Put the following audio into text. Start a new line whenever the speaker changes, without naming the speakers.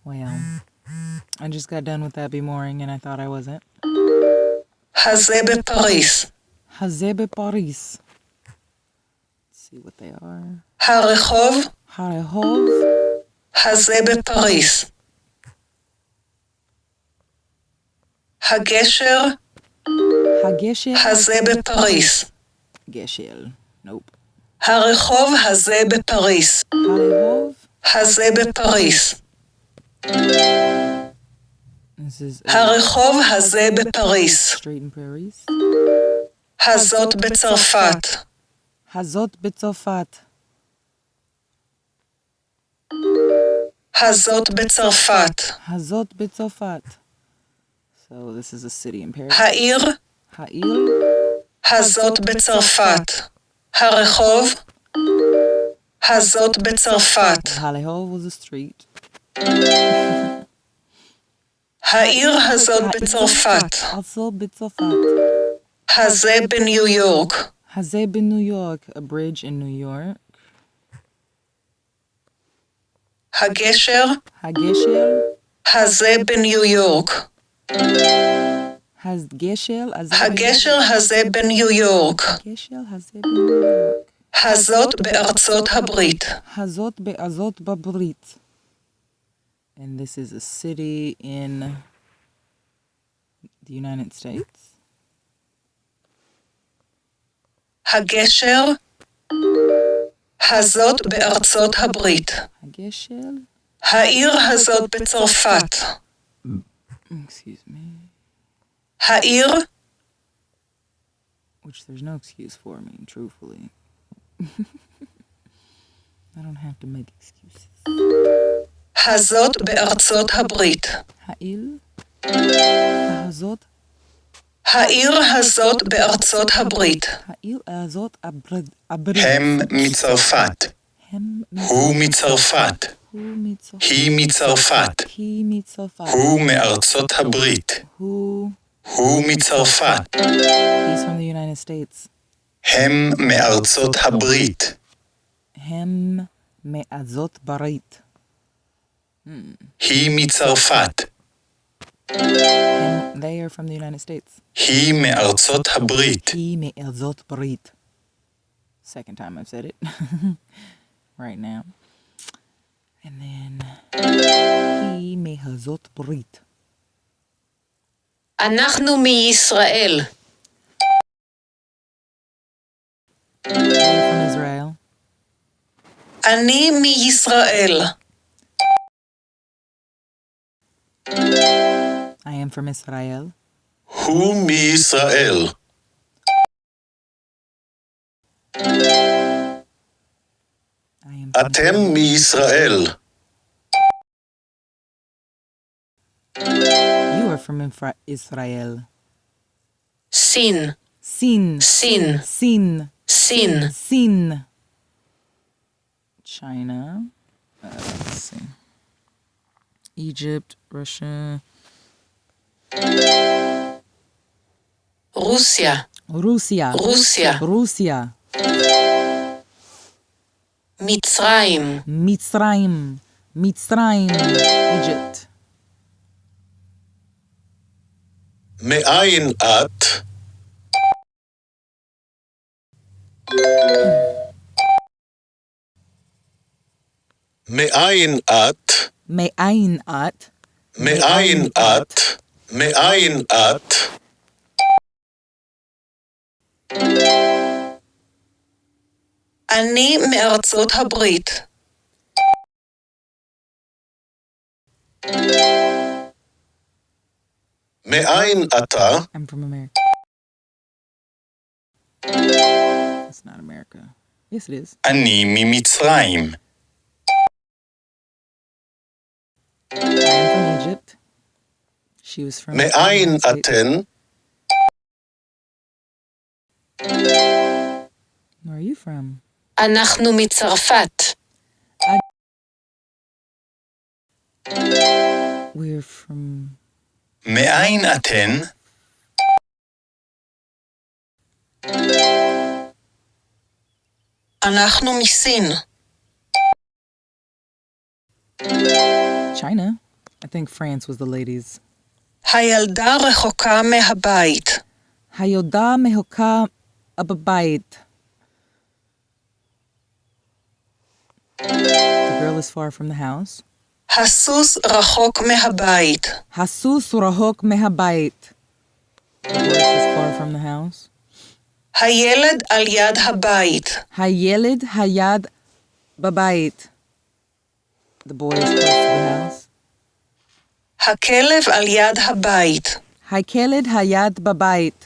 Well, I just got done with that bemoring and I thought I wasn't.
הזה בפריס.
Hazé Paris. Let's see what they are.
הרחוב
Harehov.
הזה בפריס. הגשר
Hageshel.
הזה בפריס.
Geshel. Nope.
הרחוב הזה בפריס.
Harehov.
הזה בפריס.
This is
הרחוב הזה בפריס.
Street in Paris.
הזאת בצרפת.
Hazot Bitsofat.
הזאת בצרפת.
Hazot Bitsofat. So this is a city in Paris.
העיר
Ha'il.
הזאת בצרפת. הרחוב הזאת בצרפת.
Halehov was a street.
העיר הזאת בצרפת.
Also Bitsofat.
הזה בניו יורק.
Hazé in New York. A bridge in New York.
הגשר
Hageshel.
הזה בניו יורק.
Hageshel.
הגשר הזה בניו יורק.
Hageshel. Hazé in New York.
הזאת בארצות הברית.
Hazot Be'azot Babrit. And this is a city in the United States.
הגשר הזאת בארצות הברית.
Hageshel.
העיר הזאת בצרפת.
Excuse me.
העיר
Which there's no excuse for, I mean, truthfully. I don't have to make excuses.
הזאת בארצות הברית.
Ha'il. Hazot.
העיר הזאת בארצות הברית.
Ha'il Azot Abrid.
הם מצרפת.
Hem.
הוא מצרפת.
Who Mitzofat.
היא מצרפת.
He Mitzofat.
הוא מארצות הברית.
Who.
הוא מצרפת.
He's from the United States.
הם מארצות הברית.
Hem Me'azot Barit.
היא מצרפת.
And they are from the United States.
היא מארצות הברית.
He Me'azot Barit. Second time I've said it. Right now. And then he Me'azot Barit.
אנחנו מישראל.
From Israel.
אני מישראל.
I am from Israel.
הוא מישראל.
I am from
אתם מישראל.
You are from Israel.
סין.
Sin.
סין.
Sin.
סין.
Sin. China. Let's see. Egypt, Russia,
רוסיה.
Russia.
רוסיה.
Russia.
מצרים.
Mitzrayim. Mitzrayim. Egypt.
מאין את? מאין את?
Me'ayin at.
מאין את? מאין את?
אני מארצות הברית.
מאין אתה?
I'm from America. It's not America. Yes, it is.
אני ממצרים.
I am from Egypt. She was from.
מאין אתן?
Where are you from?
אנחנו מצרפת.
We're from.
מאין אתן?
אנחנו מסין.
China. I think France was the ladies.
הילדה רחוקה מהבית.
הילדה מהוקה בבית. The girl is far from the house.
הסוס רחוק מהבית.
הסוס רחוק מהבית. The horse is far from the house.
הילד על יד הבית.
הילד היד בבית. The boy is close to the house.
הכלב על יד הבית.
הכלב היד בבית.